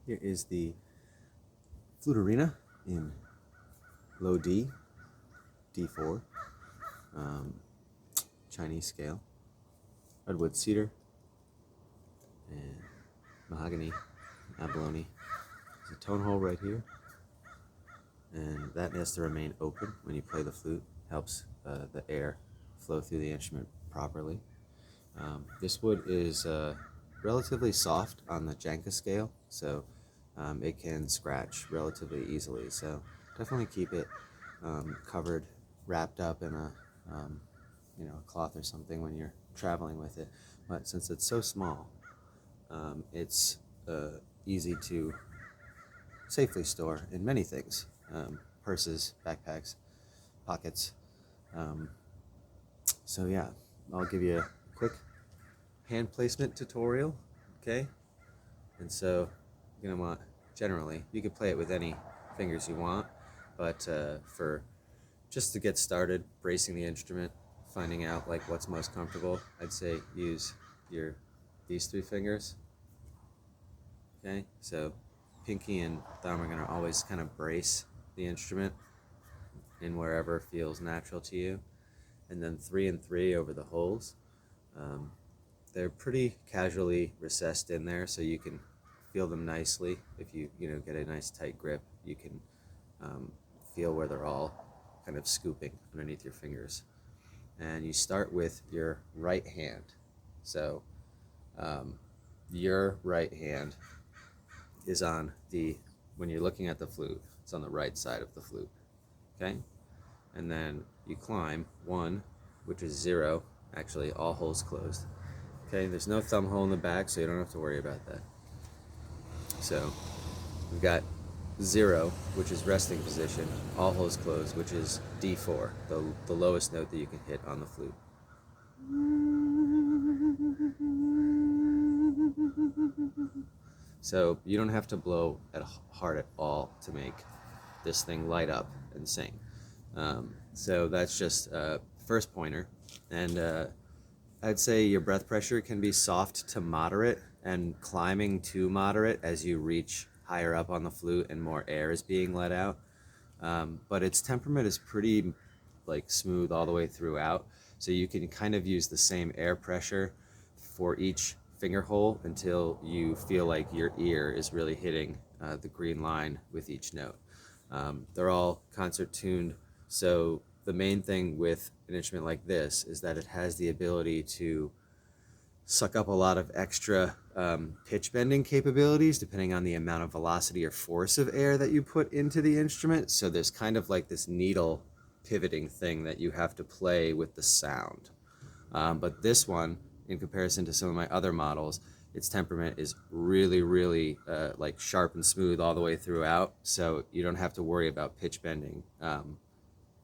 Here is the Flutarina in low D, D4, Chinese scale, redwood cedar, and mahogany, abalone. There's a tone hole right here, and that has to remain open when you play the flute. Helps the air flow through the instrument properly. This wood is relatively soft on the Janka scale, so it can scratch relatively easily. So definitely keep it covered, wrapped up in a a cloth or something when you're traveling with it. But since it's so small, it's easy to safely store in many things: purses, backpacks, pockets. So yeah, I'll give you a quick hand placement tutorial, okay? And so you're gonna want, generally, you can play it with any fingers you want, but for just to get started, bracing the instrument, finding out like what's most comfortable, I'd say use these three fingers, okay? So pinky and thumb are gonna always kind of brace the instrument in wherever feels natural to you, and then 3 and 3 over the holes. They're pretty casually recessed in there, so you can feel them nicely. If you get a nice tight grip, you can feel where they're all kind of scooping underneath your fingers. And you start with your right hand. So your right hand is on when you're looking at the flute, it's on the right side of the flute, okay? And then you climb 1, which is 0, actually all holes closed. Okay, there's no thumb hole in the back, so you don't have to worry about that. So we've got 0, which is resting position, all holes closed, which is D4, the lowest note that you can hit on the flute. So you don't have to blow hard at all to make this thing light up and sing. So that's just first pointer, and I'd say your breath pressure can be soft to moderate and climbing to moderate as you reach higher up on the flute and more air is being let out. But its temperament is pretty smooth all the way throughout, so you can kind of use the same air pressure for each finger hole until you feel like your ear is really hitting the green line with each note. They're all concert tuned, so the main thing with an instrument like this is that it has the ability to suck up a lot of extra pitch bending capabilities depending on the amount of velocity or force of air that you put into the instrument. So there's kind of like this needle pivoting thing that you have to play with the sound. But this one, in comparison to some of my other models, its temperament is really, really sharp and smooth all the way throughout, so you don't have to worry about pitch bending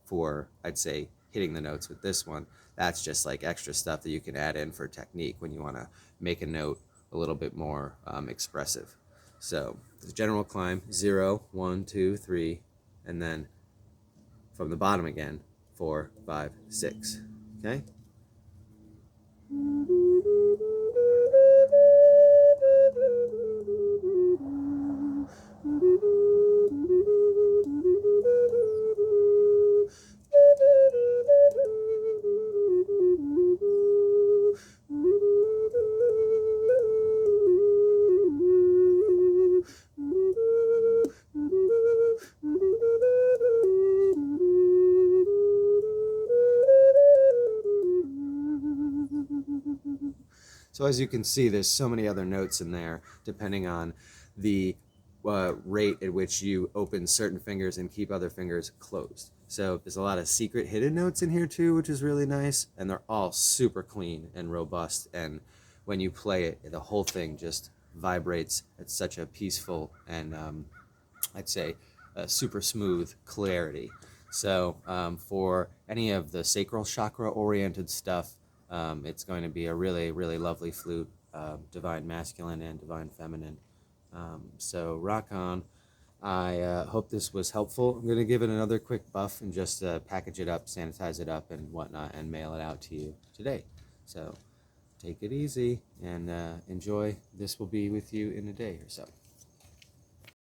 for, I'd say, hitting the notes with this one. That's just like extra stuff that you can add in for technique when you want to make a note a little bit more expressive. So the general climb, 0, 1, 2, 3, and then from the bottom again, 4, 5, 6, okay? So as you can see, there's so many other notes in there depending on the rate at which you open certain fingers and keep other fingers closed. So there's a lot of secret hidden notes in here too, which is really nice, and they're all super clean and robust, and when you play it, the whole thing just vibrates at such a peaceful and I'd say super smooth clarity. So for any of the sacral chakra oriented stuff, it's going to be a really, really lovely flute, divine masculine and divine feminine. So rock on. I hope this was helpful. I'm going to give it another quick buff and just package it up, sanitize it up and whatnot, and mail it out to you today. So take it easy and enjoy. This will be with you in a day or so.